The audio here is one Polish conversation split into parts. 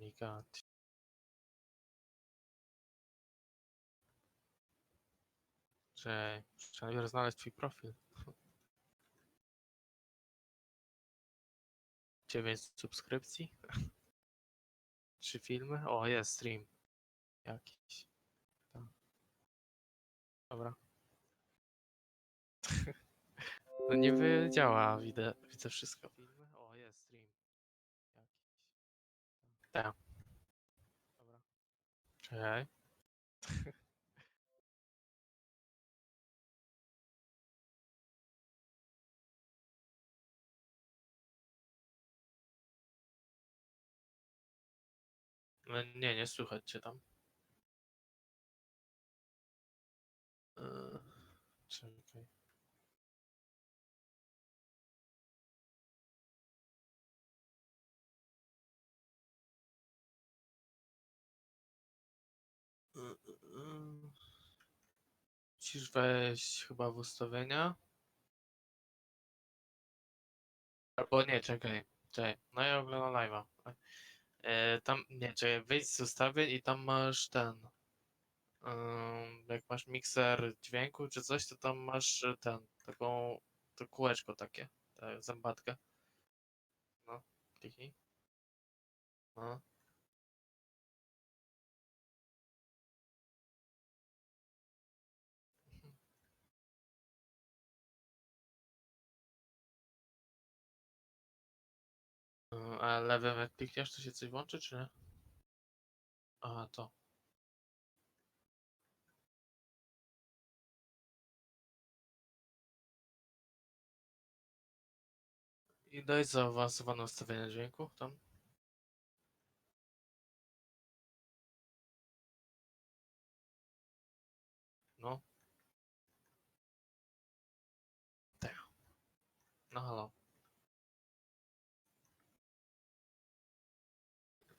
my god. Że trzeba najpierw znaleźć twój profil. 9 subskrypcji. 3 filmy. O, jest stream. Jakiś. Tam. Dobra. No niby działa, widzę wszystko. Filmy. O, jest stream. Jakiś. Tak. Dobra. Czekaj. No, nie słychać cię tam. Yy, czekaj. Musisz wejść chyba w ustawienia. Albo nie, czekaj. Czekaj. No ja oglądam live'a. Tam, nie, czekaj, wyjdź z ustawień i tam masz ten. Jak masz mikser dźwięku czy coś, to tam masz to kółeczko takie, zębatkę. No, kliknij. No. A lewym jak klikniesz, to się coś włączy, czy nie? Aha, to. I daj zaawansowane ustawienia dźwięku tam. No. Tak. No halo.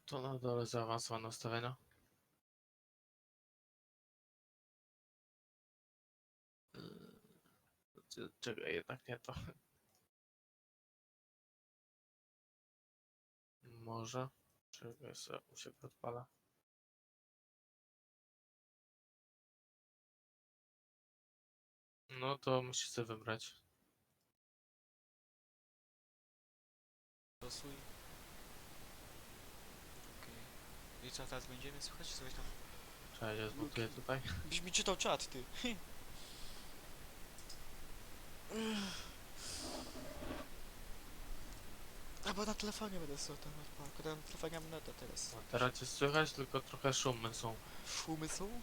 To na dole zaawansowane ustawienia. Czekaj, jednak nie to. Może. Czekaj, sobie u siebie odpala. No to musisz sobie wybrać. Losuj. Okej. I co teraz będziemy słuchać? Czy coś tam? Czekaj, ja zmontuję tutaj. Byś mi czytał czat, ty. A bo na telefonie będę sobie tam odpał. Na telefonie mam neta teraz. No, teraz cię słychać, tylko trochę szumy są. Szumy są?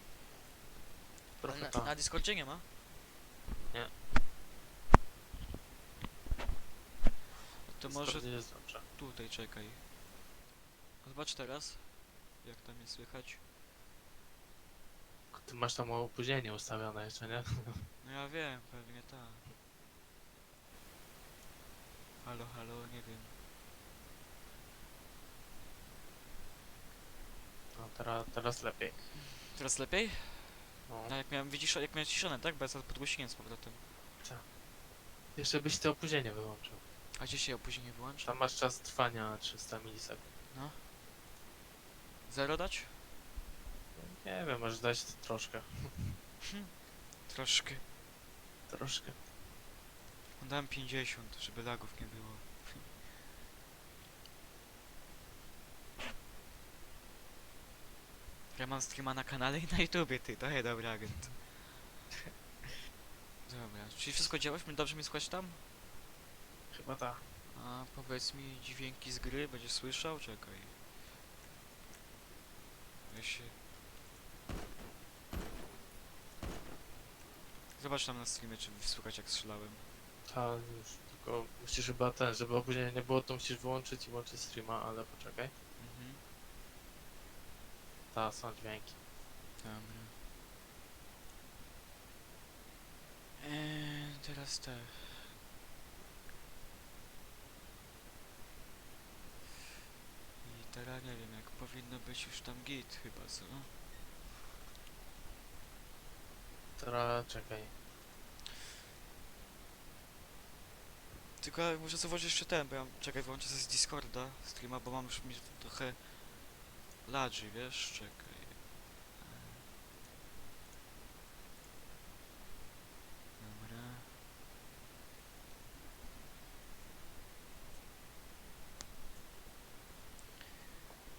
Trochę Na, tak. na Discordzie nie ma? Nie. To może Nie jest dobrze. tutaj czekaj. Zobacz teraz, jak tam jest słychać. Ty masz tam opóźnienie ustawione jeszcze, nie? No ja wiem, pewnie tak. Halo, halo, nie wiem. No teraz lepiej. Teraz lepiej? No. No jak miałem jak miałem ciszone, tak? Bo ja sobie podgłosiłem z powrotem. Jeszcze byś to opóźnienie wyłączył. A gdzie się opóźnienie wyłączy? Tam masz czas trwania 300 milisekund. No. Zero dać? Nie wiem, możesz dać troszkę. Troszkę. Troszkę. Dałem 50, żeby lagów nie było. Ja mam streama na kanale i na YouTubie, ty, to jest dobry agent. Dobra, czyli wszystko działać? Dobrze mi słuchać tam? Chyba tak. A powiedz mi dźwięki z gry, będziesz słyszał? Czekaj. Ja się... Zobacz tam na streamie, czy słychać jak strzelałem. Ta już. Tylko musisz chyba żeby opóźnienia nie było, to musisz wyłączyć i włączyć streama, ale poczekaj. Mhm. Są dźwięki. Dobra. Teraz tak. I teraz nie wiem, jak powinno być już tam git chyba, co? Teraz czekaj. Tylko muszę zobaczyć jeszcze ten, bo ja czekaj, wyłączę sobie z Discorda streama, bo mam już mi trochę Ladży, wiesz? Czekaj. Dobra.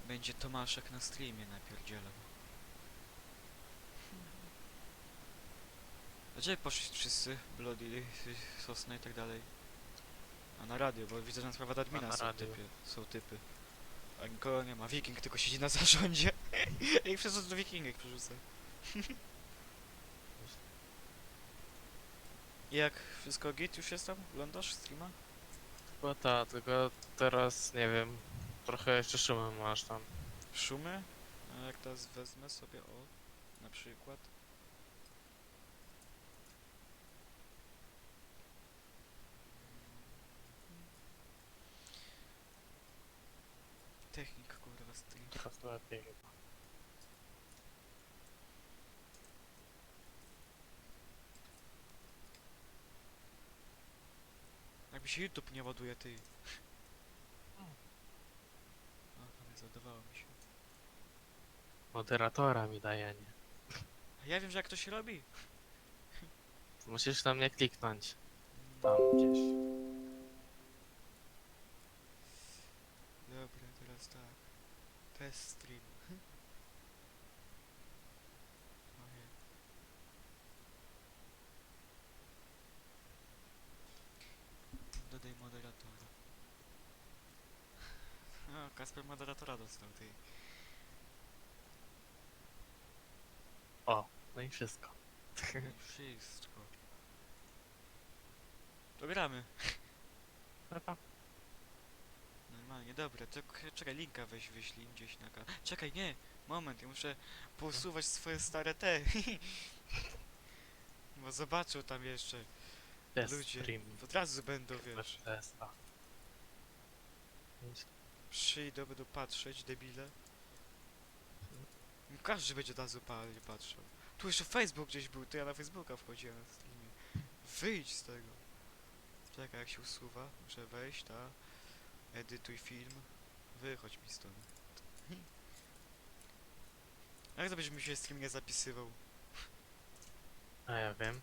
Będzie Tomaszek na streamie napierdzielał. Dlaczego poszli wszyscy? Bloody, Sosna i tak dalej. A na radio, bo widzę, że na sprawę admina na są radio. typy. Są typy. A nikogo nie ma. Wiking tylko siedzi na zarządzie. I przez to do Wikingek przerzucę. I jak wszystko git już jest tam? Oglądasz streama? Chyba ta, tylko teraz nie wiem. Trochę jeszcze szumem masz tam. Szumy? A jak teraz wezmę sobie o, na przykład. Technik kurwa stream. Teraz lepiej chyba. Jakby się YouTube nie ładuje, ty. A, ale zadawało mi się. Moderatora mi daje, nie? A ja wiem, że jak to się robi. Musisz tam nie kliknąć. Tam gdzieś. Dobra, teraz tak. Test stream. Ojej. Dodaj moderatora. A, Kasper moderatora dostał, ty. O, no i wszystko. I wszystko. To gramy. Dobra. Normalnie, dobra, to czekaj, linka weź wyślij gdzieś na kanał. Czekaj, nie! Moment, ja muszę pousuwać swoje stare te. Bo zobaczą tam jeszcze Test ludzie. stream. Od razu będą, wiesz. Testa. Przyjdą, będą patrzeć, debile. Każdy będzie od razu patrzał. Tu jeszcze Facebook gdzieś był, to ja na Facebooka wchodziłem na streamie. Wyjdź z tego. Czekaj, jak się usuwa. Muszę wejść, ta. Edytuj film. Wychodź mi stąd. Jak to byś mi się stream nie zapisywał? A ja wiem.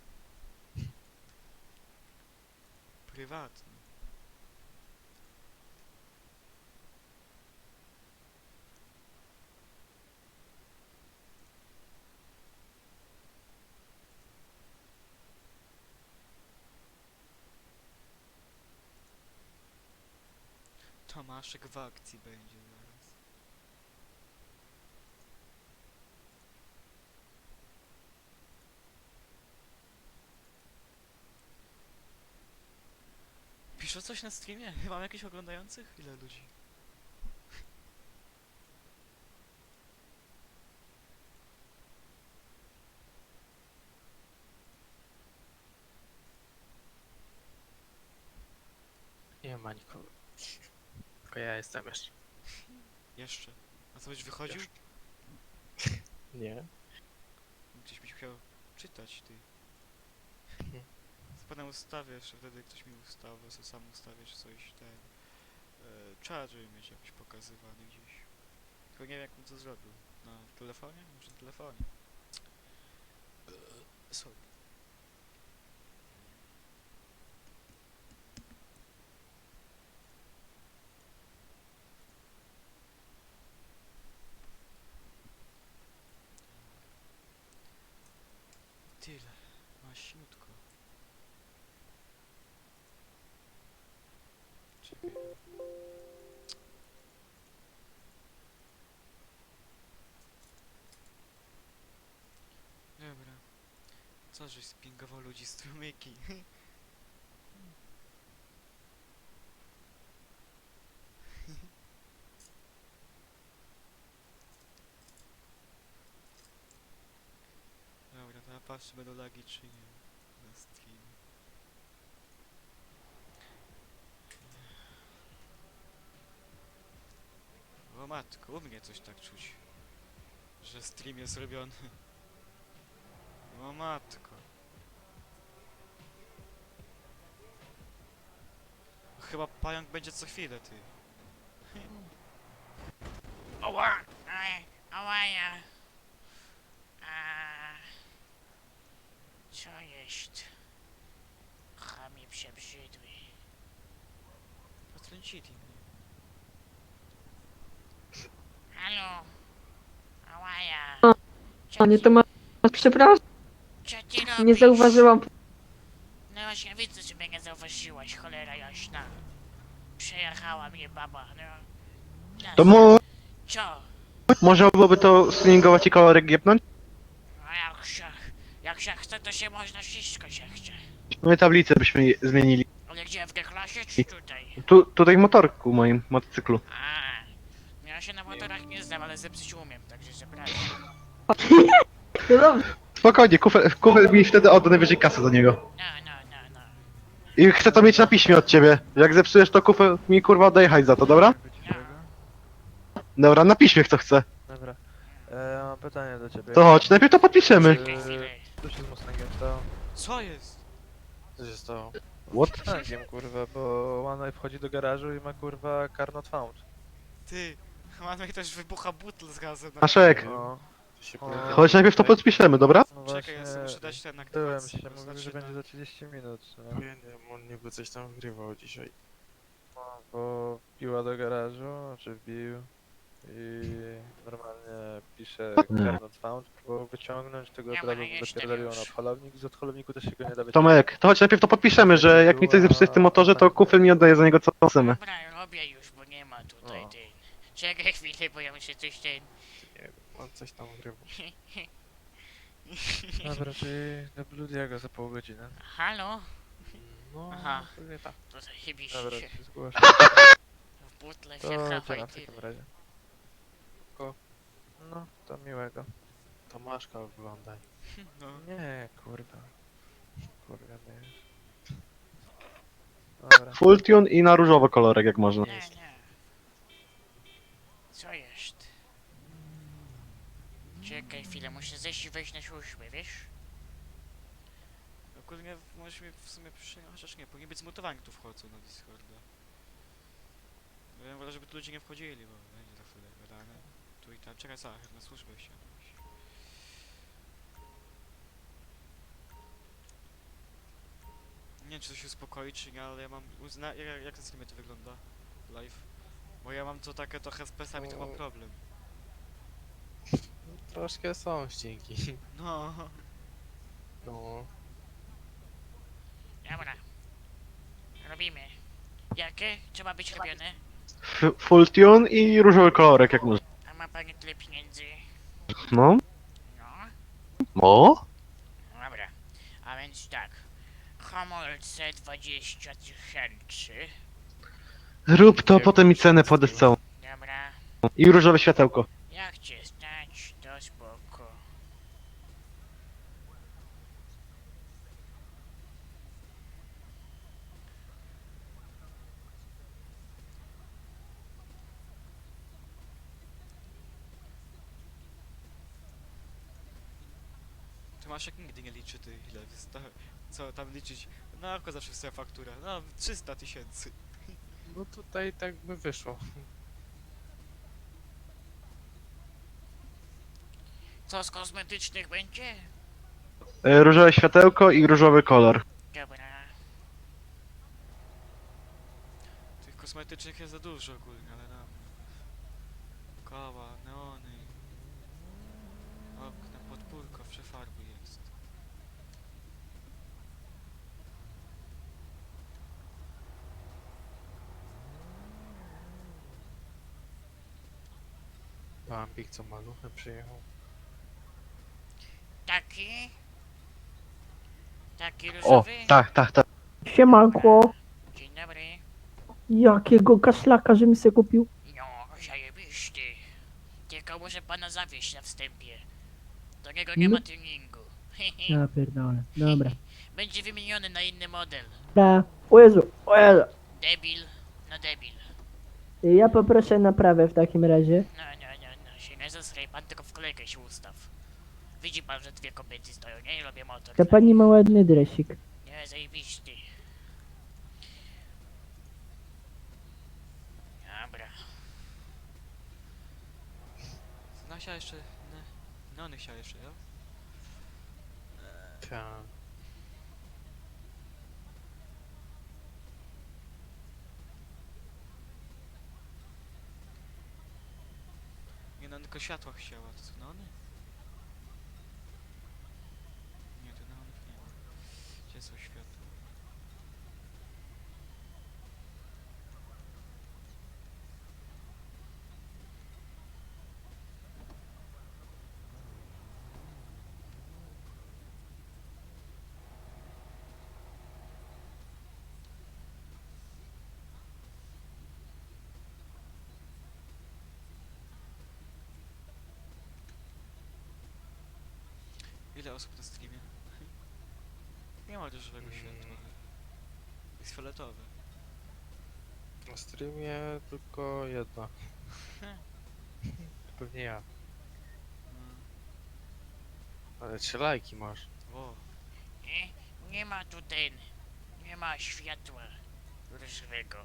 Prywatny. Tomaszek w akcji będzie zaraz. Piszą coś na streamie? Mam jakichś oglądających? Ile ludzi? Nie ma nikogo. Tylko ja jestem jeszcze. Jeszcze. A co byś wychodził? Jeszcze. Nie. Gdzieś byś chciał czytać, ty. Mhm. Potem ustawię jeszcze, wtedy ktoś mi ustawi, sobie sam ustawię, czy coś ten... Czat, żeby mieć jakiś pokazywany gdzieś. Tylko nie wiem, jak on to zrobił. Na telefonie? Może na telefonie. Sorry. Tyle. Maśniutko. Czekaj. Dobra. Co, żeś spingował ludzi strumyki? Dobra, to ja patrzę, będą lagi czy nie. Na streamie. O matko, u mnie coś tak czuć. Że stream jest robiony. O matko. Chyba pająk będzie co chwilę, ty. Oła! Aj! cheating. Halo? Ałaja. Panie Tomasz, przepraszam, Co ty robisz? nie zauważyłam. No właśnie widzę, że mnie nie zauważyłaś, cholera jaśna. Przejechała mnie baba, no. To Co? można byłoby to stuningować i kolorek jebnąć? A jak się chce, to się można, wszystko się chce. No i tablicę byśmy zmienili. Ale gdzie, w klasie czy tutaj? Tutaj w motorku moim, motocyklu. A, ja się na motorach nie znam, ale zepsuć umiem, także zapraszam. No dobrze, Spokojnie, kufel mi wtedy odda najwyżej kasę do niego. No. I chcę to mieć na piśmie od ciebie. Jak zepsujesz to kufel mi kurwa oddaje hajs za to, dobra? Dobra, na piśmie kto chce. Dobra. Mam pytanie do ciebie. To chodź, najpierw to podpiszemy. Czekaj chwilę. Co się z Mustangiem stało? Co jest? Co się stało? What? Mustangiem, kurwa, bo One wchodzi do garażu i ma kurwa car not found. Ty, Manway też wybucha butl z gazem. na Aszek. No. Chodź, najpierw to podpiszemy, dobra? No Czekaj, ja sobie muszę właśnie, dać ten byłem aktywację. się, mówił, że będzie za 30 minut, no. Nie wiem, on niby coś tam wgrywał dzisiaj. Bo piła do garażu, czy wbił i normalnie pisze Nie. car not found, próbował wyciągnąć, tego Nie od ma, razu jeszcze dopierdoliło już. na odholownik i z odholowniku też się go nie da wyciągnąć. Tomek, to chodź, najpierw to podpiszemy, że jak mi coś zepsuje w tym motorze, to kufel mi oddaje za niego co chcemy. Dobra, robię już, bo nie ma tutaj O. ty. Czekaj chwilę, bo ja muszę coś ten... Nie wiem, on coś tam wgrywał. Dobra, czyli do Bludiego za pół godziny. Halo? No, Aha. pewnie tak. To zajebiście Dobra, się. się zgłoszę. W butle To wjechała i dzielam w tyle. takim razie. Ko. No, to miłego. Tomaszka oglądaj. No. Nie, kurwa. Kurwa, nie jest. Dobra. Full tune i na różowy kolorek jak można. Nie. Co jest? Czekaj chwilę, muszę zejść i wejść na służbę, wiesz? Ogólnie możesz mi w sumie przyjąć, chociaż nie, powinien być zmutowani tu wchodzą na Discorda. Ja wolę, żeby tu ludzie nie wchodzili, bo będzie za chwilę gadane. Tu i tam, czekaj, co, na służbę się. Nie wiem, czy to się uspokoi, czy nie, ale ja mam... Jak na streamie to wygląda? Live? Bo ja mam to takie trochę z pesami, to mam problem. Troszkę są ścięgi. No. No. Dobra. Robimy. Jakie? Co ma być robione? Full tune i różowy kolorek jak można. A ma pani tyle pieniędzy? No. No. O? Dobra. A więc tak. Hamulce 20 tysięcy. Rób to, potem mi cenę podasz całą. Dobra. I różowe światełko. Jak cię znać, to spoko. Tomaszek nigdy nie liczy ty ile co tam liczyć. No tylko zawsze jest faktura. No 300 tysięcy. No tutaj tak by wyszło. Co z kosmetycznych będzie? Różowe światełko i różowy kolor. Dobra. Tych kosmetycznych jest za dużo ogólnie, ale nam. Koła, neony. Okna, podpórko, przefarby jest. Bambik co maluchem przyjechał. Taki? Taki O, różowy? tak. siemanko. Dzień dobry. Jakiego kaszlaka, żebym sobie kupił? No, zajebisty. Tylko muszę pana zawieść na wstępie. Do niego nie ma tuningu. Ja pierdolę, dobra. Będzie wymieniony na inny model. Da. O Jezu, o Jezu. Debil, no debil. Ja poproszę naprawę w takim razie. No, się nie zasraj, pan tylko w kolejkę się ustaw. Widzi pan, że dwie kobiety stoją, nie? I robię motor. Ta pani ma ładny dresik. Nie, zajebisty. Dobra. No chciała jeszcze... Neony chciała jeszcze, ja? Ta. Nie, no tylko światła chciała. To co, neony? Nie, to neonów nie ma. Gdzie są światła? Ile osób na streamie? Nie ma żywego światła. Jest fioletowe. Na streamie tylko jedna. Pewnie ja. Mm. Ale 3 lajki masz. O, Nie ma tu nie ma światła różowego.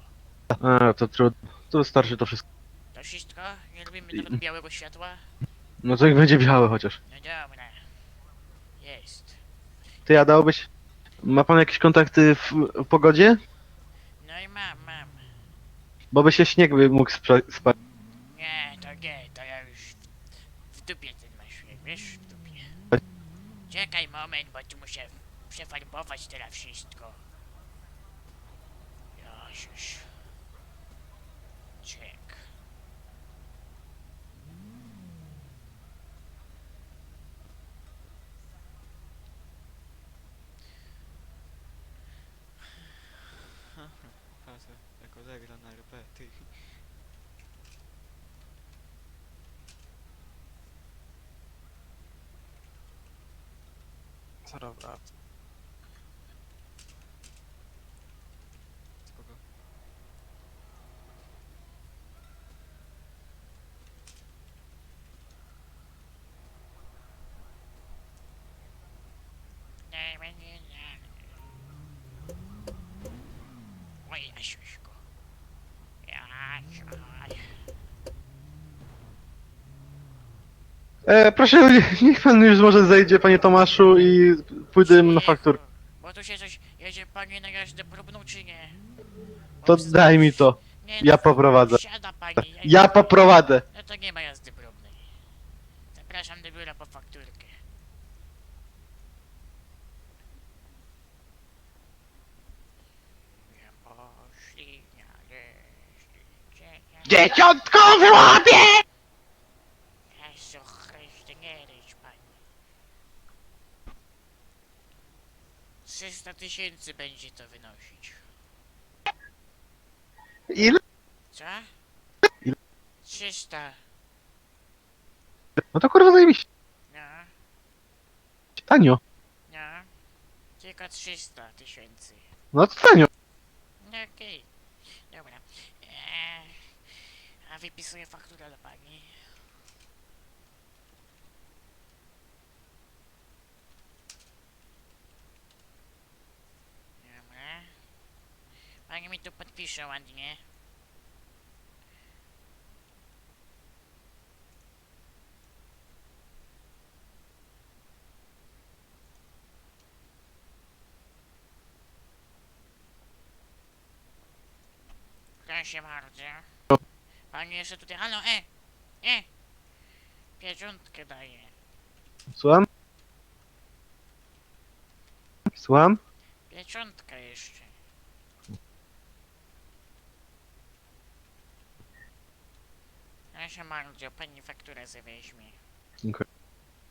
To trudno. To wystarczy to wszystko. To wszystko? Nie lubimy nawet białego światła? No to jak będzie białe chociaż. No dobra. Jest. Ty ja dałbyś... Ma pan jakieś kontakty w pogodzie? No i mam. Bo by się śnieg by mógł spać. Nie, to ja już w dupie ten masz, wiesz, w dupie. Czekaj moment, bo tu muszę przefarbować teraz wszystko. Już. Czek. patrzę, jak odegra na RP, ty. Co dobra. Spoko. Oj, Asiuśku. Proszę, niech pan już może zejdzie, panie Tomaszu, i pójdę na fakturę. Bo tu się coś, jedzie pani na jazdę próbną czy nie? To daj mi to. Nie, Ja poprowadzę. Siada pani. Ja poprowadzę. No to nie ma jazdy próbnej. Zapraszam do biura po fakturkę. Nie poszli, nie Dzieciątko wyłapie! Jezu Chryste, nie ryć pani. 300 000 będzie to wynosić. Ile? Co? Ile? 300. No to kurwa zajebiście. No, Tanio. no. Tylko 300 000. No to tanio. No okej. Dobra. A wypisuję fakturę do pani. Dobra. Pani mi tu podpisze ładnie. Proszę bardzo. Pani jeszcze tutaj, halo, pieczątkę daje. Słucham? Słucham? Pieczątka jeszcze. Proszę bardzo, pani fakturę sobie weźmie. Dziękuję.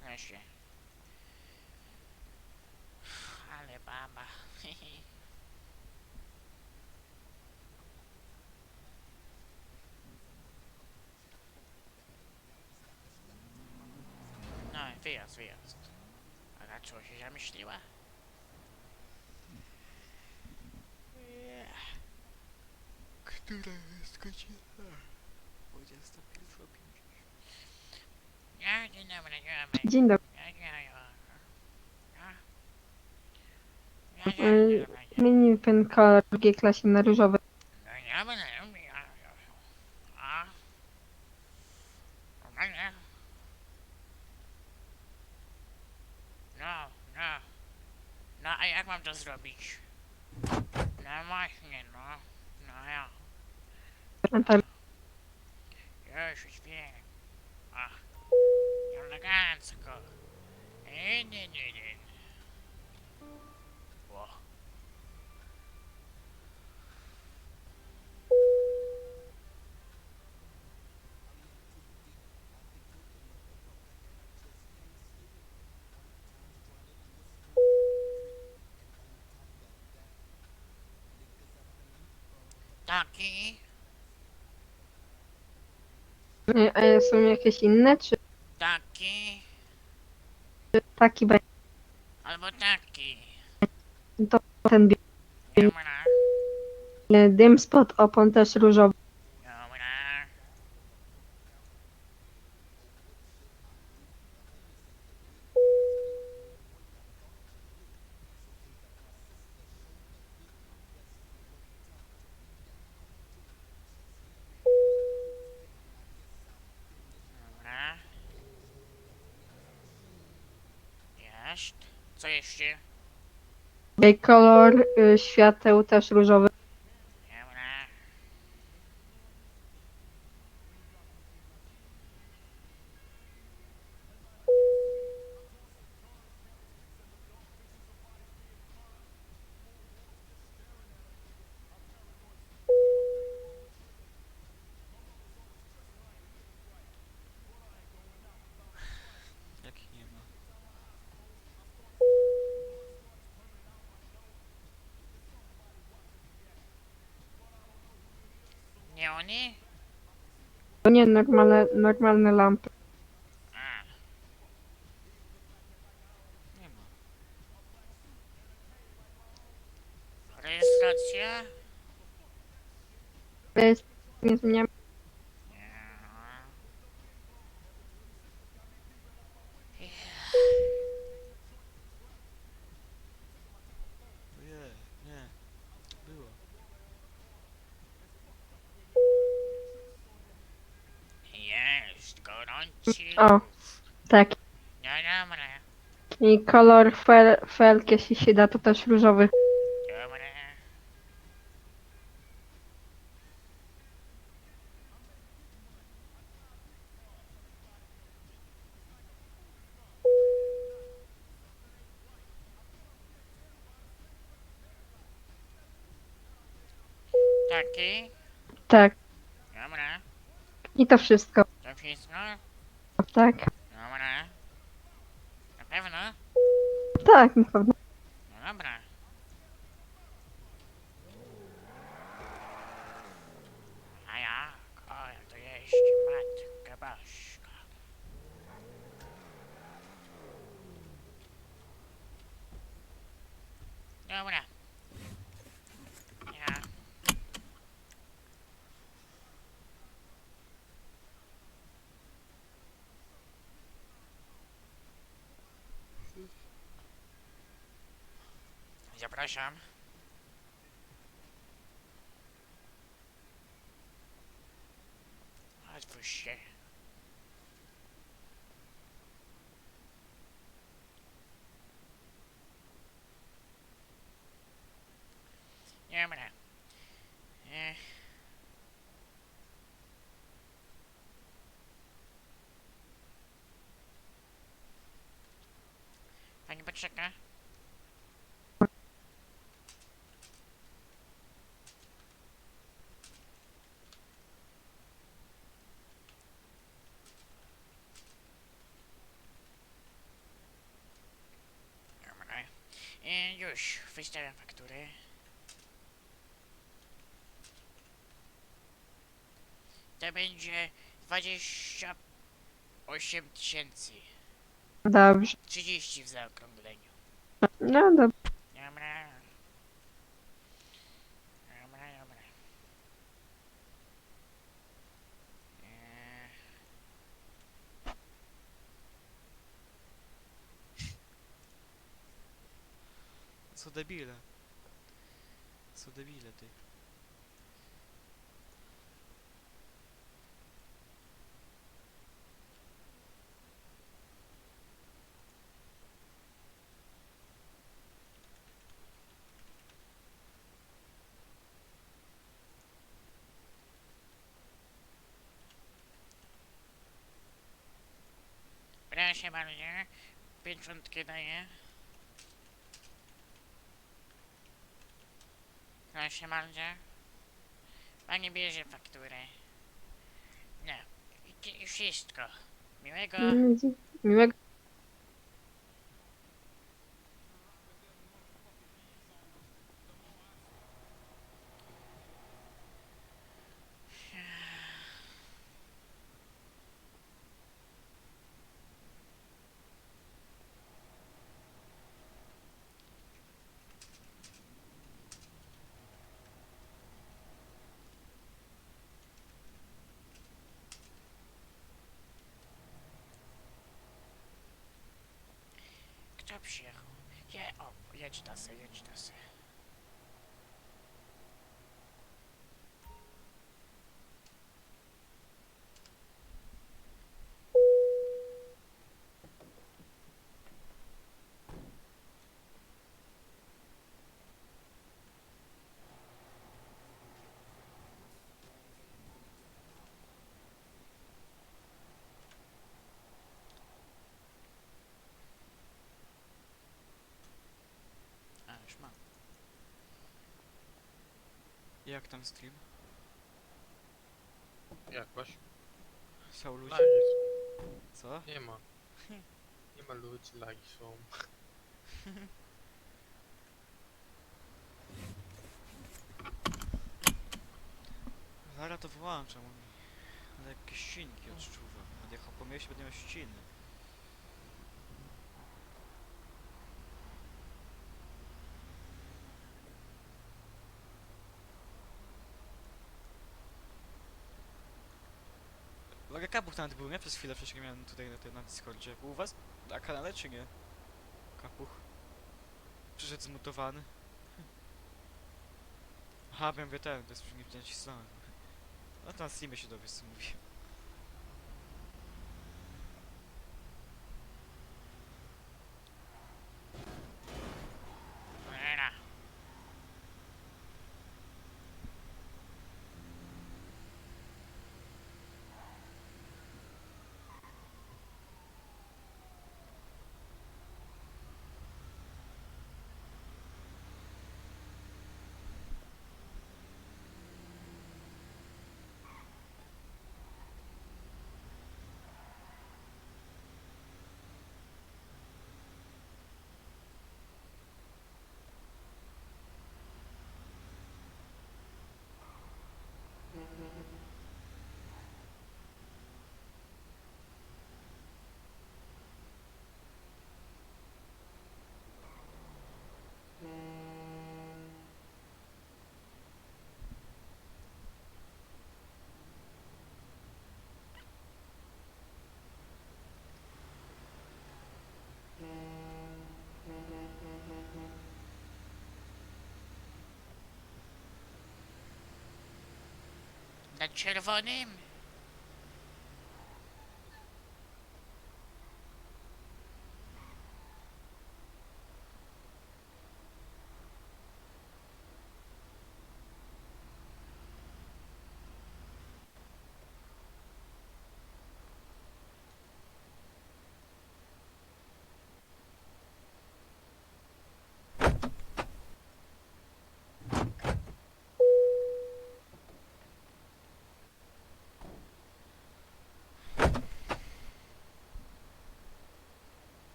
Proszę. Ale baba. No, wyjazd. A dlaczego się zamyśliła? Która jest godzina? 21:50. Ja, dzień dobry, Dzień dobry. Zmienimy ten kolor w G-klasie na różowy. No, a jak mam to zrobić? No właśnie, no. No ja. Na tar- Już wiem. A. elegancko. Nie. O. Taki, A są jakieś inne, czy taki, taki albo taki. ten Dobra, dym spod opon też różowy? dobra. Dobra. Jest. Co jeszcze? Kolor świateł też różowy. Dobra. Jak nie ma. Neony? To nie normalne lampy. A, Nie ma. rejestracja? To jest nie zmienia. Nie. Ojej, nie. Było. Jest, gorący. O. Tak. No dobra, I kolor felk, jeśli się da, to też różowy. dobra. Taki? Tak. Dobra. I to wszystko. To wszystko? Tak. Dobra. Na pewno? Tak, na pewno. No dobra. A jak? O, jak to jeść, matka boska. Dobra. Ja. Zapraszam. Otwórz się. Dobra. Eh. Pani poczeka. Dobra. Już wystawiam fakturę. To będzie 28 000. Dobrze. 30 w zaokrągleniu. No dobrze. Dobra. Dobra. Eee, Co debile. Co debile, ty. Dobra. Proszę bardzo. 50 daję. Proszę bardzo. Pani bierze fakturę. No. I wszystko. Miłego. Miłego. Kto przyjechał? Jedź do se, jedź do se. A, już mam. Jak tam stream? Jakoś. Są ludzie? Lagi Co? są. Nie ma. Nie ma ludzi, lagi są. Zaraz to wyłączam. Ale jakieś ścinki odczuwam. Będę jechał po mieście, będę miał ściny. Uwaga, Kapuch nawet był, nie? Przez chwilę wcześniej miałem tutaj na Discordzie. Był u was na kanale, czy nie? Kapuch. Przyszedł zmutowany. Aha, miałem ten, to jest już nie nacisnąłem. No to na Steamie się dowiesz, co mówi. Cholera. Na czerwonym?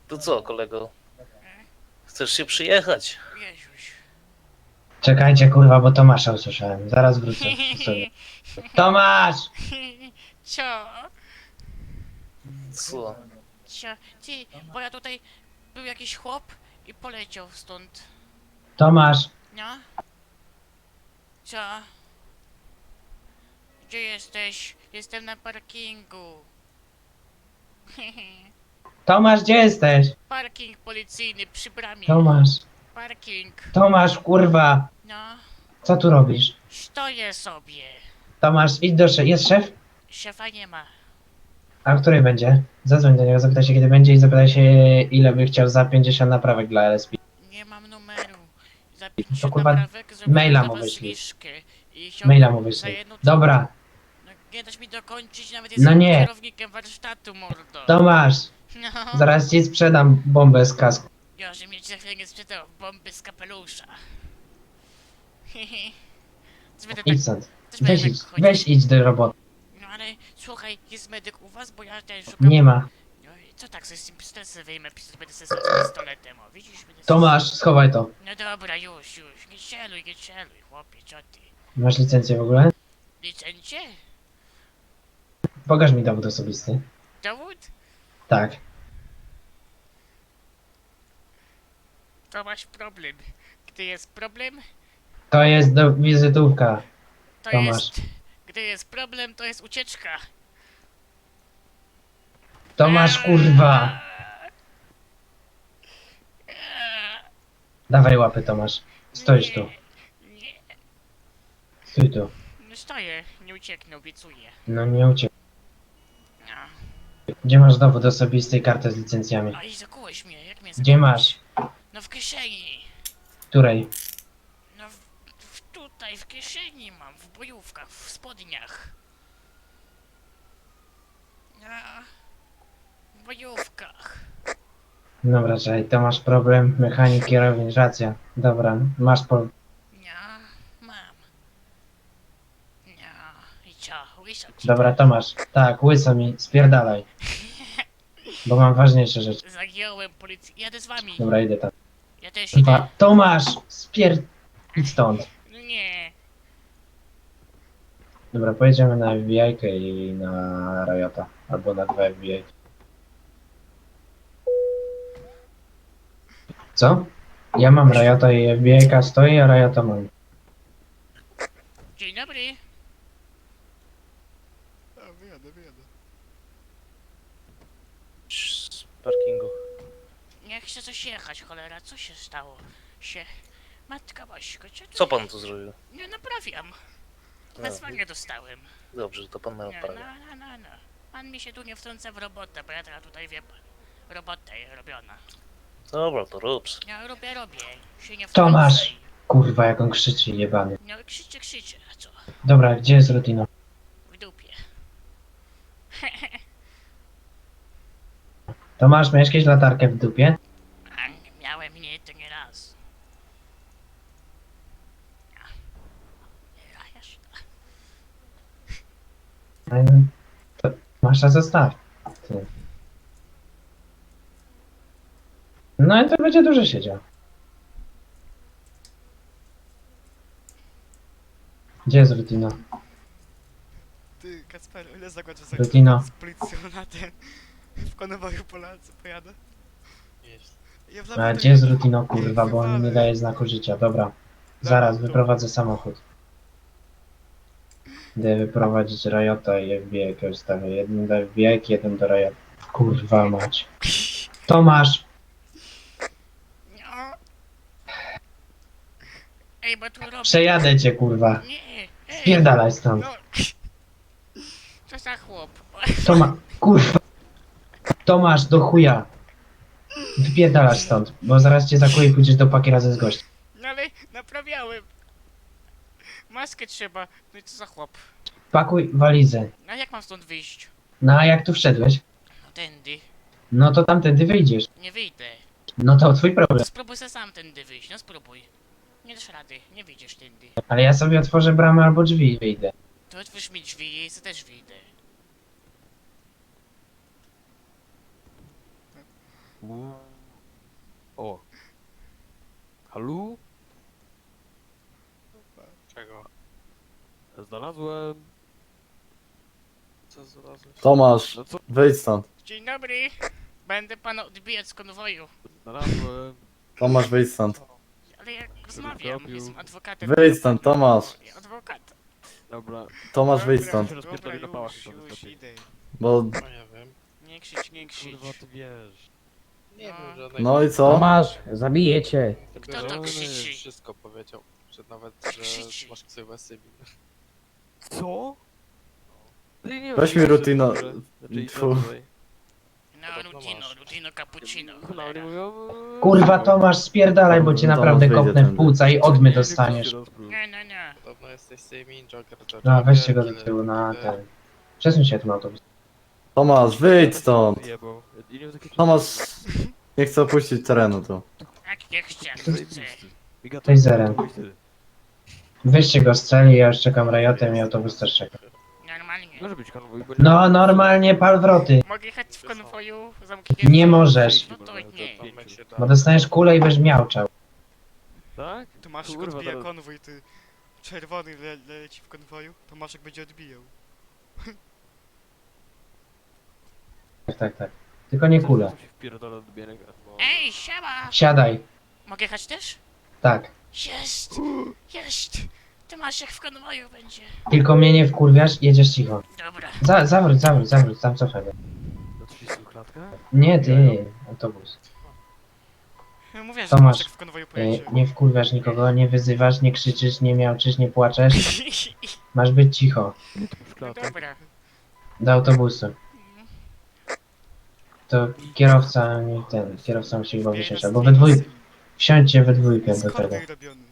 To co, kolego? Chcesz się przyjechać? Jezuś. Czekajcie kurwa, bo Tomasza usłyszałem. Zaraz wrócę. Sobie. Tomasz! Co? Co? Co? Ty, bo ja tutaj był jakiś chłop i poleciał stąd. Tomasz, No? Co? Gdzie jesteś? Jestem na parkingu. Tomasz, gdzie jesteś? Parking policyjny przy bramie. Tomasz, Parking. Tomasz, kurwa, No, co tu robisz? stoję sobie. Tomasz, idź do jest szef? Szefa nie ma. A który będzie? Zadzwoń do niego, zapytaj się kiedy będzie i zapytaj się ile by chciał za 50 naprawek dla LSP. Nie mam numeru. Za To 50 kurwa, naprawek zrobiłem maila dla mu was wyślij. zniżkę. I Maila chciałbym mu za wyślij. jedną Dobra, No, nie dasz mi dokończyć, nawet No jestem nie. kierownikiem warsztatu, mordo. Tomasz, No, zaraz ci sprzedam bombę z kasku. ja, że mnie za chwilę nie sprzedał bomby z kapelusza. Też będę tak, Idź stąd. też będę tak chodzić. Weź idź do roboty. No ale słuchaj, jest medyk u was, bo ja też szukam... Nie ma. No i co tak, sobie z tym pistoletem wyjmę, będę sobie z pistoletem, o widzisz? Będę sobie- Tomasz, schowaj to. No dobra, już, nie celuj, chłopie, co ty? Masz licencję w ogóle? Licencję? Pokaż mi dowód osobisty. Dowód? Tak. To masz problem. Gdy jest problem, To jest wizytówka. to Tomasz. jest... Gdy jest problem, to jest ucieczka. Tomasz, kurwa. Dawaj łapy, Tomasz. Stoisz tu. Nie, Stój tu. no stoję, nie ucieknę, obiecuję. No nie uciekł. No. Gdzie masz dowód osobisty i kartę z licencjami? A i zakułeś mnie, jak mnie Gdzie zakułeś? masz? No w kieszeni. Której? No tutaj w kieszeni mam, w bojówkach, w spodniach. No, w bojówkach. Dobra, czekaj, to masz problem. Mechanik, kierownik, racja. Dobra, masz po... No, mam. No, i co, łyso ci? Dobra, Tomasz. Tak, łyso mi, spierdalaj. Bo mam ważniejsze rzeczy. Zagiąłem policję, jadę z wami. Dobra, idę tam. Ja też idę. Kurwa, Tomasz! Idź stąd. No nie. Dobra, pojedziemy na FBI i na Riota. Albo na 2 FBI. Co? Ja mam Riota i FBI stoi, a Riota mam. Dzień dobry. A, wyjadę. Z parkingu. Nie chcę coś jechać, cholera, co się stało? Matka Bośko, co tu... Co pan tu zrobił? Nie, naprawiam. No, Wezwanie dostałem. dobrze, to pan No, naprawia. no. Pan mi się tu nie wtrąca w robotę, bo ja teraz tutaj wie pan. Robota jest robiona. Dobra, to rób. Ja robię. Się nie wtrącaj. Tomasz! Kurwa, jak on krzyczy, jebany. No krzyczę, a co? Dobra, gdzie jest rutina? W dupie. Tomasz, miałeś jakieś latarkę w dupie? Miałem nie, to nie raz. A, jasne. To masz na zostaw. Ty. No i to będzie dużo siedział. Gdzie jest rutina? Ty, Kacper, ile zakładasz za Rutino. z policją na ten... W konwoju Polacy pojadę? Jest. Ja w A laboratorium- gdzie jest rutino, kurwa, bo on nie daje znaku życia. Dobra, zaraz wyprowadzę samochód. Idę wyprowadzić Riota i FBI ustawię. Jeden do FBI, jeden do Riota. Kurwa mać. Tomasz! No. Ej, bo tu robię. Przejadę cię, kurwa. Nie, ej. Spierdalaj stąd. No. Co za chłop? Kurwa. Tomasz, do chuja. Wypierdalasz stąd, bo zaraz cię zakuję i pójdziesz do paki razem z gościem. No ale naprawiałem. Maskę trzeba. No i co za chłop? Pakuj walizę. A jak mam stąd wyjść? No a jak tu wszedłeś? No tędy. No to tamtędy wyjdziesz. Nie wyjdę. No to twój problem. To spróbuj se sam tędy wyjść, no spróbuj. Nie dasz rady, nie wyjdziesz tędy. Ale ja sobie otworzę bramę albo drzwi i wyjdę. To otwórz mi drzwi i ja też wyjdę. O. Halu? Czego? Znalazłem Co znalazłeś? Tomasz, No co? wyjdź stąd. Dzień dobry. Będę pana odbijać z konwoju. Znalazłem. Tomasz, wyjdź stąd. Ale ja rozmawiam, robił? jestem adwokatem. Wyjdź stąd, Tomasz. Ja adwokat. Dobra. Tomasz, wyjdź Dobra, stąd. Się rozpierdoli na pałach, to już wystarczy. idę. Bo... No nie wiem. Nie krzycz, nie krzycz. Kurwa, ty wiesz. Nie No. wiem żadnej... No i co? Tomasz, zabiję cię. Kto to Żony krzyczy? Wszystko powiedział. Że nawet, Krzyczy. że masz ksywę Sybil. Co? Ty nie Weź wiem, mi że- rutino. że- Znaczy, Tfu. No, Podobno Rutino, masz. Rutino cappuccino. No, oni cholera. mówią... Kurwa, Tomasz, spierdalaj, bo cię Tomasz naprawdę wyjdzie kopnę w tędy. płuca i odmy dostaniesz. Nie, nie, nie. Podobno jesteś Simin, Joker, to No, Joker, weźcie go do Killer, tyłu na Killer. ten. Przesuń się tym autobus. Tomasz, wyjdź stąd. Wyjebał. I nie wiem, takie- Tomasz, nie chcę opuścić terenu tu. Jak nie chcę, jak Zajebisty. chcę. Miga, to- Cześć, Zeren. to ty. Weźcie go strzeli, ja już czekam rajotem i autobus też czeka. Normalnie. Może być konwój, bo... No, normalnie pal wroty. Mogę jechać w konwoju zamkniętym? Nie możesz. No to nie. Tam jak się da. Bo dostaniesz kulę i będziesz miauczał. Tak? Tomaszek Kurwa, odbija teraz- konwój, ty. Czerwony leci w konwoju, Tomaszek będzie odbijał. Tak. Tylko nie kulę. Co się wpierdala do bielego? Bo- Ej, siema! Siadaj. Mogę jechać też? Tak. Jest! Jest! Tomaszek w konwoju będzie. Tylko mnie nie wkurwiasz, jedziesz cicho. Dobra. Zawróć, tam cofaj. Do 30 klatka? Nie, ty, autobus. Mówię, że Tomasz, Tomaszek w konwoju pojedzie. Nie wkurwiasz nikogo, nie wyzywasz, nie krzyczysz, nie miauczysz, nie płaczesz. Masz być cicho. Klatek. Dobra. Do autobusu. To kierowca, kierowca musi chyba wysiąść, albo we dwójkę. Wsiądźcie we dwójkę do tego. Skorpion robiony.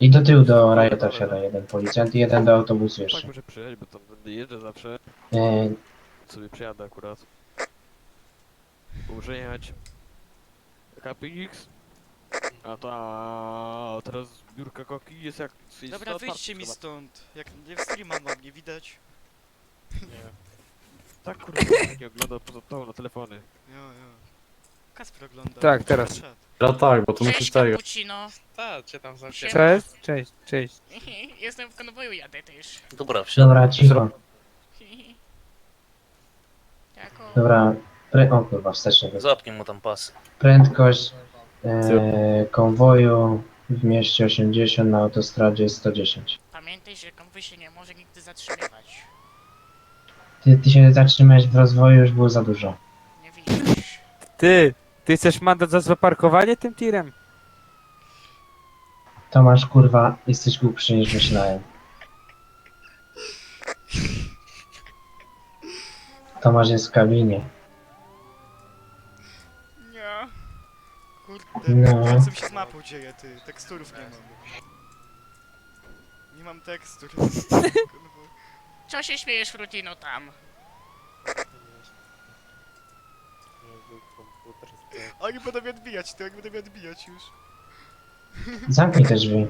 I do tyłu do Riota wsiada jeden policjant i jeden do autobusu Tak jeszcze. może przyjechać, bo tam będę jeżdżę zawsze. E, Sobie przyjadę akurat. Muszę jechać. KPX. A teraz biurka koki jest jak... Dobra, wyjdźcie mi stąd. Jak nie w streama mam, nie widać. Tak kurwa, nie ogląda poza tą na telefony. Jo. Kasper ogląda. Tak, teraz. Czat. No tak, bo tu musisz Cześć, tego. cappuccino. Tak, cię tam zamknięto. Cześć, cześć. Jestem w konwoju, jadę też. Dobra, wsiadam. dobra, cicho. Jako... Dobra, o kurwa, wstecznie. Zapnij mu tam pasy. Prędkość konwoju w mieście 80, na autostradzie 110. Pamiętaj, że konwój się nie może nigdy zatrzymywać. Ty się zatrzymałeś w rozwoju, już było za dużo. Nie widzisz. Ty chcesz mandat za zaparkowanie tym tirem? Tomasz, kurwa, jesteś głupszy niż myślałem. Tomasz jest w kabinie. Nie. Kurde, No. co mi się z mapą dzieje, ty. Teksturów nie mam. Nie mam tekstur. Co się śmiejesz, Rutino, tam? Komputer zdechł. Oni będą mnie odbijać, ty, oni będą mnie odbijać już. Zamknij te drzwi.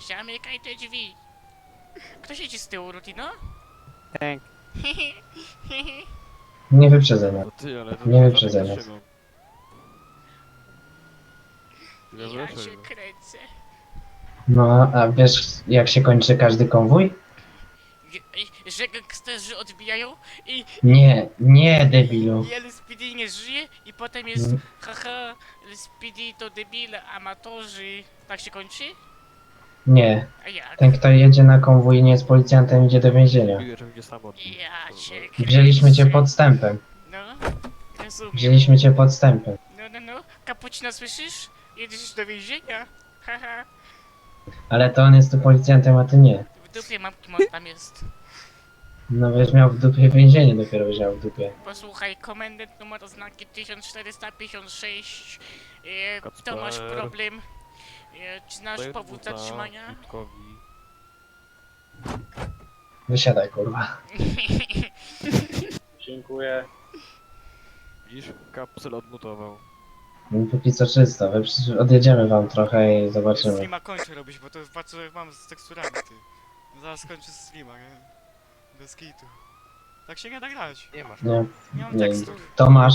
Zamykaj te drzwi. Kto siedzi z tyłu, Rutino? Tank. Nie wyprzedzaj mnie. No ty, ale to Nie to wyprzedzaj zapytasz nas. się, no. Ty Ja wiesz, cię no. kręcę. No, a wiesz jak się kończy każdy konwój? Że gangsterzy odbijają i Nie, debilu. LSPD nie żyje i potem jest Mm. haha, LSPD to debile, amatorzy. Tak się kończy? Nie. A jak? Ten, kto jedzie na konwój i nie jest policjantem, idzie do więzienia. Mówię, że będzie samotny. Ja cię kręcę. Wzięliśmy cię podstępem. No, rozumiem. Wzięliśmy cię podstępem. No. Kapucina, słyszysz? Jedziesz do więzienia? Haha. Ale to on jest tu policjantem, a ty nie. W dupie mam, kim on tam jest. No wiesz, miał w dupie więzienie, dopiero wziął w dupie. Posłuchaj, komendant numer oznaki 1456. To masz Kacper. problem. Czy znasz Daję powód buta zatrzymania? Witkowi. Wysiadaj, kurwa. Dziękuję. Widzisz? Kapsel odmutował. Póki co czysto, odjedziemy wam trochę i zobaczymy. Streama kończę robić, bo to bardzo mam z teksturami, ty. Zaraz kończę streama, nie? Bez kitu. Tak się nie da grać. Nie masz. Nie, Nie mam nie. tekstur. Tomasz,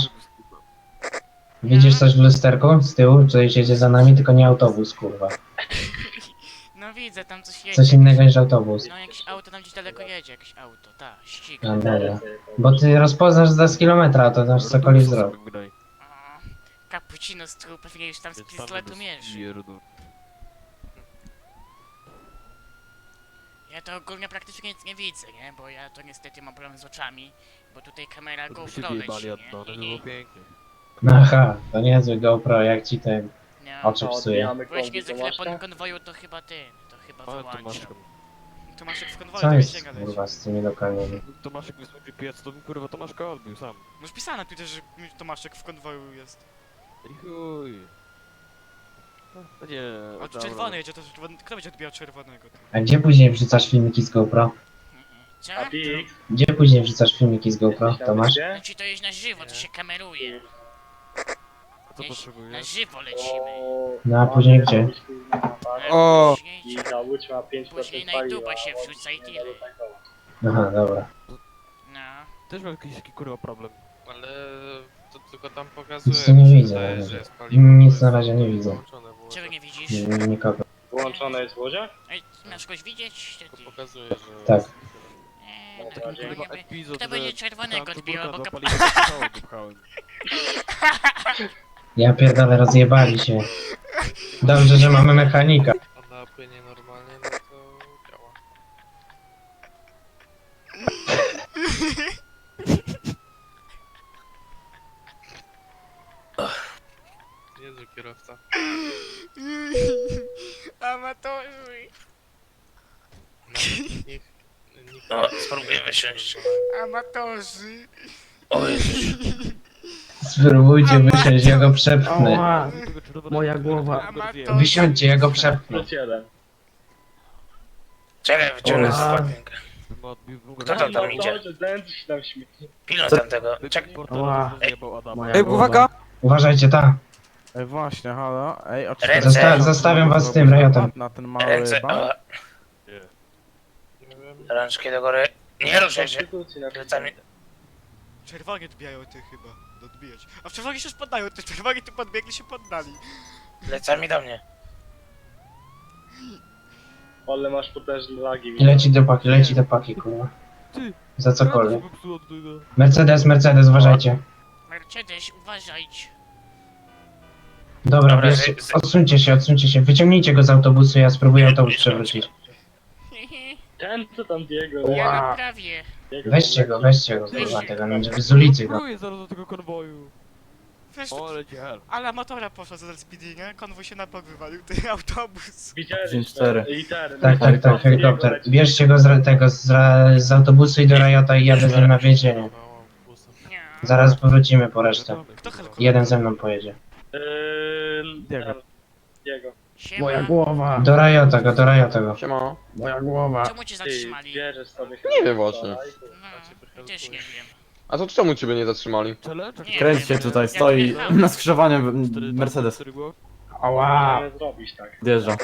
widzisz coś w lusterku z tyłu? Coś jedzie za nami, tylko nie autobus, kurwa. No widzę, tam coś jedzie. Coś innego niż autobus. No jakieś auto tam gdzieś daleko jedzie, jakieś auto, ta, ściga. No dobra. Bo ty rozpoznasz z kilometra, to też cokolwiek zrobi. O, cappuccino z trup, pewnie już tam z pistoletu mierzy. Ja to ogólnie praktycznie nic nie widzę, nie? Bo ja to niestety mam problem z oczami, bo tutaj kamera GoPro leci, nie? Aha, to niezły GoPro, jak ci ten No, oczy psuje. właśnie zwykle po konwoju to chyba ty, to chyba wyłączam. Tomaszek w konwoju Co do jest więzienia leci. kurwa z tymi lokami? Tomaszek wysłał GPS, to kurwa Tomaszka odbił sam. Masz pisane tu też, że Tomaszek w konwoju jest. I chuj. No nie, A tu czerwony jedzie, to czerwony... Kto będzie odbijał czerwonego? Ty? A gdzie później wrzucasz filmiki z GoPro? Co? Gdzie później wrzucasz filmiki z GoPro, Tomasz? Znaczy to jest na żywo, to się kameruje. A co Na potrzebujesz? żywo lecimy. No a później gdzie? O! Później na YouTube'a się wrzuca i tyle. Aha, dobra. No. Też mam jakiś kurwa problem. Ale to tylko tam pokazuje. Nic tu nie mi się widzę, wydaje, nawet. że jest paliwo, Nic bo na jest razie nie widzę. wyłączone było. Czego nie widzisz? Nikogo. Wyłączone jest łodzie? Ej, masz kogoś widzieć? To To ty. pokazuje, że... Tak. No, Kurwa nie wiem. epizod, Kto że będzie czerwonego tam odbijał, bo turburka kap... zapaliła, to całego pchałem. Ja pierdolę, rozjebali się. Dobrze, że mamy mechanika. Ona płynie normalnie, no to działa. Jezu, kierowca. Amatorzy! Nawet nikt No, spróbuję wysiąść. Amatorzy! O Jezus. Spróbujcie wysiąść, ja go przepchnę. Ała, moja głowa. Amatorzy! Wysiądźcie, ja go przepchnę. Czekaj, wyciągnę O, słuchawkę. Bym odbił, Kto tam idzie? Pilnuj tamtego. Czekaj. Ała. Moja Ej, głowa. uwaga! Uważajcie, ta. Ej, właśnie, halo. Ej, Ręce. Zostawiam was z tym rajotem. Na ten mały Ręce. bank. O, rączki do góry. Nie ruszaj się. Plecami. Czerwoni odbijają ty chyba. Odbijać. A w czerwoni się już poddają, te czerwoni tu podbiegli się poddali. Plecami do mnie. Ale masz potężne lagi. Leci do paki, kurwa. Ty. Za cokolwiek. Granat się popsuł od tego. Mercedes, uważajcie. Mercedes, uważajcie. Dobra, Dobra, bierzcie, odsuńcie się. Wyciągnijcie go z autobusu, ja spróbuję autobus przewrócić. Ten co tam Diego? Ja Ła. naprawię. Weźcie go, kurwa, tego, no, żeby z ulicy go. Próbuję zaraz do tego konwoju. Wiesz, O, leci hel. ale motora poszła z LSPD, nie? Konwój się na bok wywalił, ten autobus. Tak, helikopter. Bierzcie go z autobusu i do Rajota i jadę z nim na więzienie. Nie. Zaraz powrócimy po resztę. Kto helikopter? Jeden ze mną pojedzie. Diego. Siema. Moja głowa. Do Rajota go. Siema. Moja głowa. Czemu cię zatrzymali? Nie wiem właśnie. No, też nie wiem. A to czemu ciebie nie zatrzymali? Czele? Nie Kręćcie wiem. tutaj, Jak stoi jechałem. na skrzyżowaniu Mercedes. Ała. Wjeżdża.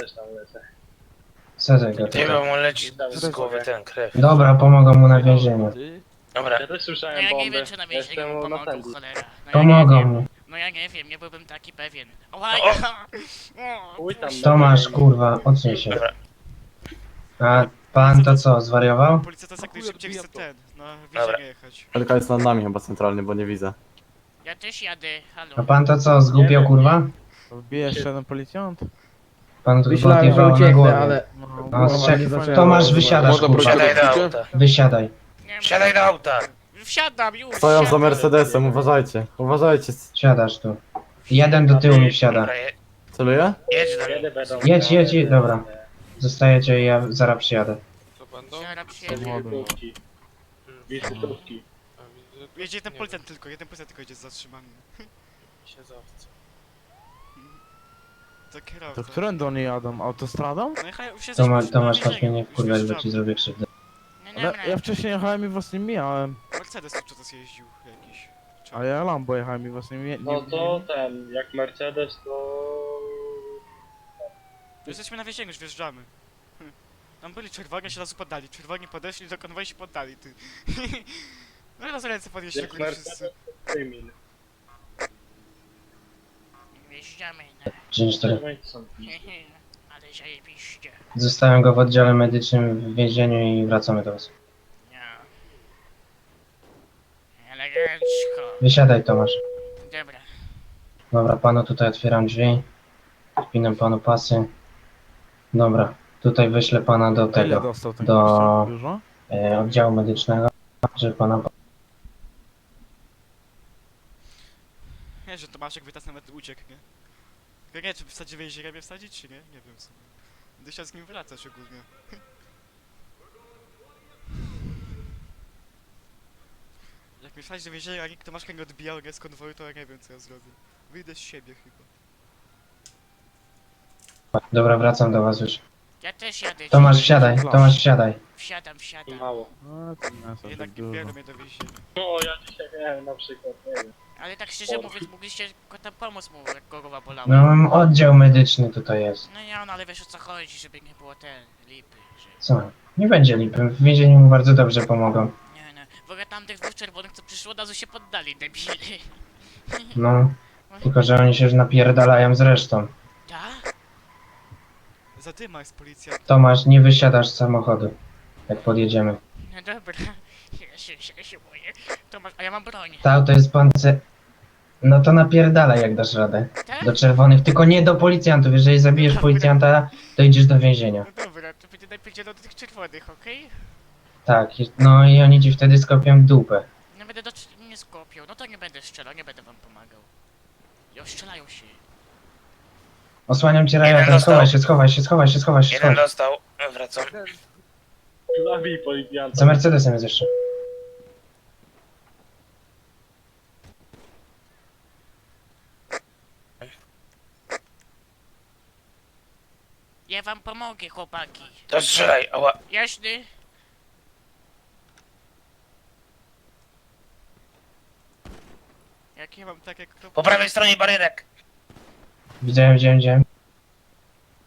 Co tego? Ty, bo mu leci z głowy ten krew. Dobra, pomogą mu na więzieniu. Ty? Dobra. No ja nie wiem, czy na więzieniu mu pomogą, cholera. No ja nie Pomogą wiem. mu. No ja nie wiem, nie byłbym taki pewien. Ała, Tomasz, kurwa, odsuń się. Dobra. A pan to co, zwariował? Policja to jest jak najszybciej chce ten, na Dobra. więzienie jechać. Helka jest nad nami chyba centralnie, bo nie widzę. Ja też jadę, halo. A pan to co, zgubiał, kurwa? Wbije jeszcze jeden policjant. Pan tu Myślałem, że odjebało na ucieknę, głowie. ale... No, No, Głowa nie zaczęła. Tomasz, wysiadasz, Można kurwa. Wsiadaj do auta. Wysiadaj. Nie, Wsiadaj do auta. Wsiadam już. Stoją za wsiadam. Mercedesem, uważajcie. Uważajcie. Siadasz tu. Jeden do tyłu mi wsiada. Dobra, Celuję? jedź do mnie. Jedź, dobra. Zostajecie i ja zaraz przyjadę. Co będą? Zaraz przyjedę. samochodu. Jedzie jeden policjant tylko jedzie zatrzymany. Siedzowcy. To To kierowca. którędy oni jadą? Autostradą? No jechałem, już jesteśmy Tomasz, już na Tomasz, więzieniu, tak nie już kurwa, bo wjeżdżamy. ci zrobię krzywdę. No Ale dobra. ja wcześniej jechałem i was nie mijałem. Mercedes tu przez jeździł jakiś. A ja Lambo jechałem i was nie mijałem. ten, jak Mercedes to... Jesteśmy na więzieniu, już wjeżdżamy. Tam byli czerwoni, się razu poddali. Czerwoni podeszli do konwoju się poddali, ty. No i raz ręce podnieśli Jak ogólnie wszyscy. Mercedes to Krymin. Wjeżdżamy na... 34. Ale ale zajebiście. Zostawiam go w oddziale medycznym w więzieniu i wracamy do was. No. Elegancko. Wysiadaj, Tomasz. Dobra. Dobra, panu tutaj otwieram drzwi. Wpinam panu pasy. Dobra, tutaj wyślę pana do Ile tego, dostał ten do gościu? Dużo? oddziału medycznego, żeby pana... Nie, że Tomaszek by teraz nawet uciekł, nie? Tylko nie, czy wsadzić więzienia mnie wsadzić, czy nie? Nie wiem w sumie. Będę chciał z nim wracać ogólnie. Jak mnie wsadzić do więzienia, a nikt Tomaszka nie odbijał, nie z konwoju, to ja nie wiem co ja zrobię. Wyjdę z siebie chyba. Dobra, wracam do was już. Ja też jadę. Tomasz, wsiadaj, Tomasz, wsiadaj. Wsiadam, wsiadam. Mało. No, to miasto tak Jednak nie dużo. biorą mnie do więzienia. No, ja dzisiaj miałem na przykład, nie wiem. Ale tak szczerze mówiąc, mogliście go tam pomóc mu, jak głowa bolała. No, oddział medyczny tutaj jest. No nie, no ale wiesz o co chodzi, żeby nie było ten lipy, że... Co? Nie będzie lipy, w więzieniu mu bardzo dobrze pomogą. Nie, no. W ogóle tamtych dwóch czerwonych, co przyszło, od razu się poddali, debili. No, tylko że oni się już napierdalają z resztą. Tak? Zadyma jest policja. Tomasz, nie wysiadasz z samochodu, jak podjedziemy. No dobra. Ja się boję. Tomasz, a ja mam broń. To auto jest pancer... No to napierdalaj, jak dasz radę. Tak? Do czerwonych, tylko nie do policjantów. Jeżeli zabijesz policjanta, to idziesz do więzienia. No dobra, to będzie najpierw do tych czerwonych, okej? Tak, no i oni ci wtedy skopią dupę. Nie będę nie skopił, no to nie będę strzelał, nie będę wam pomagał. I ostrzelają się. Osłaniam cię rajotem, schowaj się. dostał, wracam. Zabij policjanta. Za Mercedesem jest jeszcze. Ja wam pomogę, chłopaki. To strzelaj, ała. Jasny? Jak ja mam tak jak... Po prawej stronie barierek. Widziałem.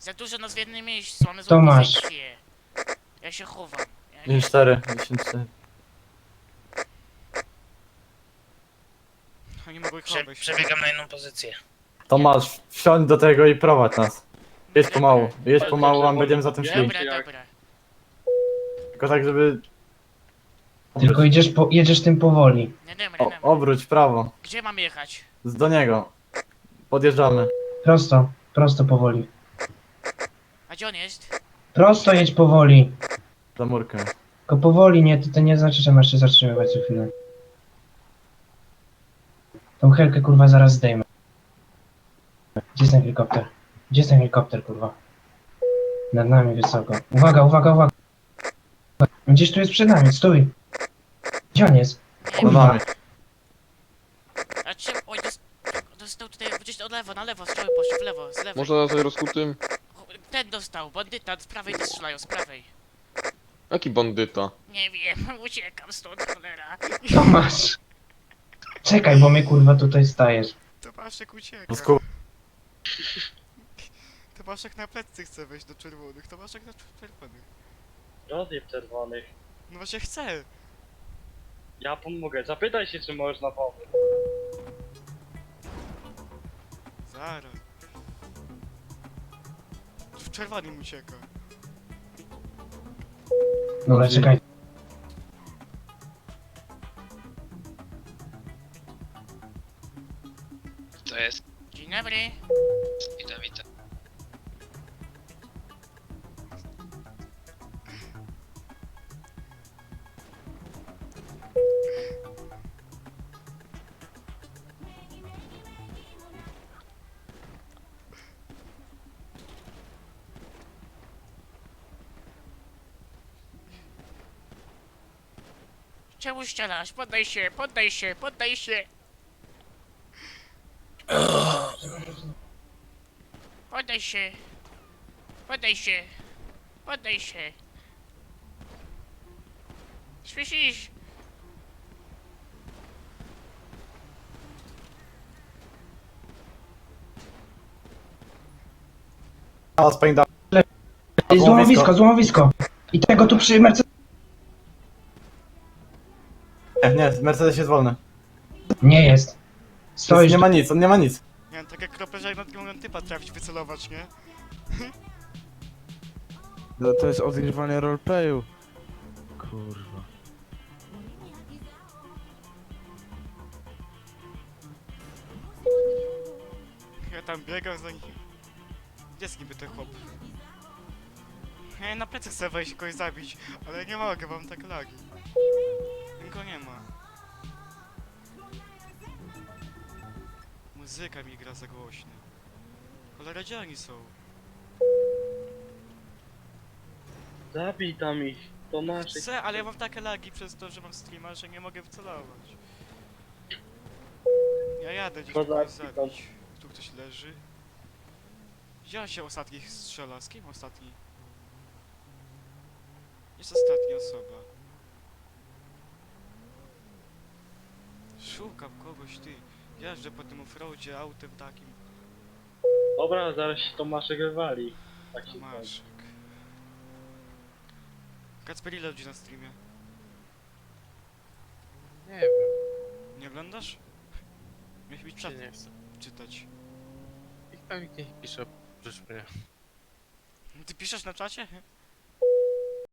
Za dużo nas w jednym miejscu, mamy złą Tomasz. pozycję. Ja się chowam. Ja 54, 54. Oni mogą ich chować. Przebiegam na inną pozycję. Tomasz, wsiądź do tego i prowadź nas. Jedź pomału, a będziemy za tym szli. Dobra, dobra. Tylko tak, żeby... Tylko jedziesz tym powoli. No dobra, dobra. Obróć w prawo. Gdzie mam jechać? Do niego. Podjeżdżamy. Prosto powoli. A gdzie on jest? Prosto jedź powoli. Za murkę. Tylko powoli, nie, to nie znaczy, że masz się zatrzymywać co chwilę. Tą helkę kurwa zaraz zdejmę. Gdzie jest ten helikopter? Gdzie jest ten helikopter kurwa? Nad nami wysoko. Uwaga. Gdzieś tu jest przed nami, stój. Gdzie on jest? Za Kurwa. nami. A czym? Oj, dostał tutaj gdzieś od lewo, na lewo, strzały poszły, w lewo, z lewej. Można na tej rozkutym? Ten dostał, bandyta, z prawej też strzelają, z prawej. Jaki bandyta? Nie wiem, uciekam stąd, cholera. Tomasz! Czekaj, bo mnie kurwa tutaj stajesz. Tomaszek ucieka. Tomaszek na plecy chce wejść do czerwonych. Tomaszek na czerwonych. Żadnych czerwonych. No właśnie chce. Ja pomogę. Zapytaj się, czy można pomóc. Zaraz. W czerwonym ucieka. Dobra, czekaj. To jest. Dzień dobry. Witam. Czemu strzelasz? Poddaj się. Poddaj się. Poddaj się. Poddaj się. Słyszysz? Złomowisko. I tego tu przy Mercedes... Nie, Mercedes jest wolny. Nie jest. Stoisz... Nie ma nic, on nie ma nic. Nie wiem, tak jak kroperze nad nie mogą typa trafić, wycelować, nie? No to jest odgrywanie roleplayu. Kurwa. Ja tam biegam za nim. Gdzie jest niby ten chłop? Ja na plecy chcę wejść i kogoś zabić, ale nie mogę, mam tak lagi. Go nie ma. Muzyka mi gra za głośno. Cholera, gdzie oni są? Zabij tam ich. Tomaszek. Chcę, ale ja mam takie lagi przez to, że mam streama, że nie mogę wycelować. Ja jadę gdzieś tu Poza kogoś tam. zabić. Tu ktoś leży. Gdzie on się ostatni strzela? Z kim ostatni? Jest ostatnia osoba. Szukam kogoś, ty. Jeżdżę po tym offroadzie autem takim. Dobra, zaraz się Tomaszek wywali. Tak się skończy. Tomaszek. Kacper, ile ludzi na streamie? Nie wiem, Nie oglądasz? Miałeś być się przed nie chcę. czytać. Ich tam nikt nie pisze, oprócz mnie. Ty piszesz na czacie?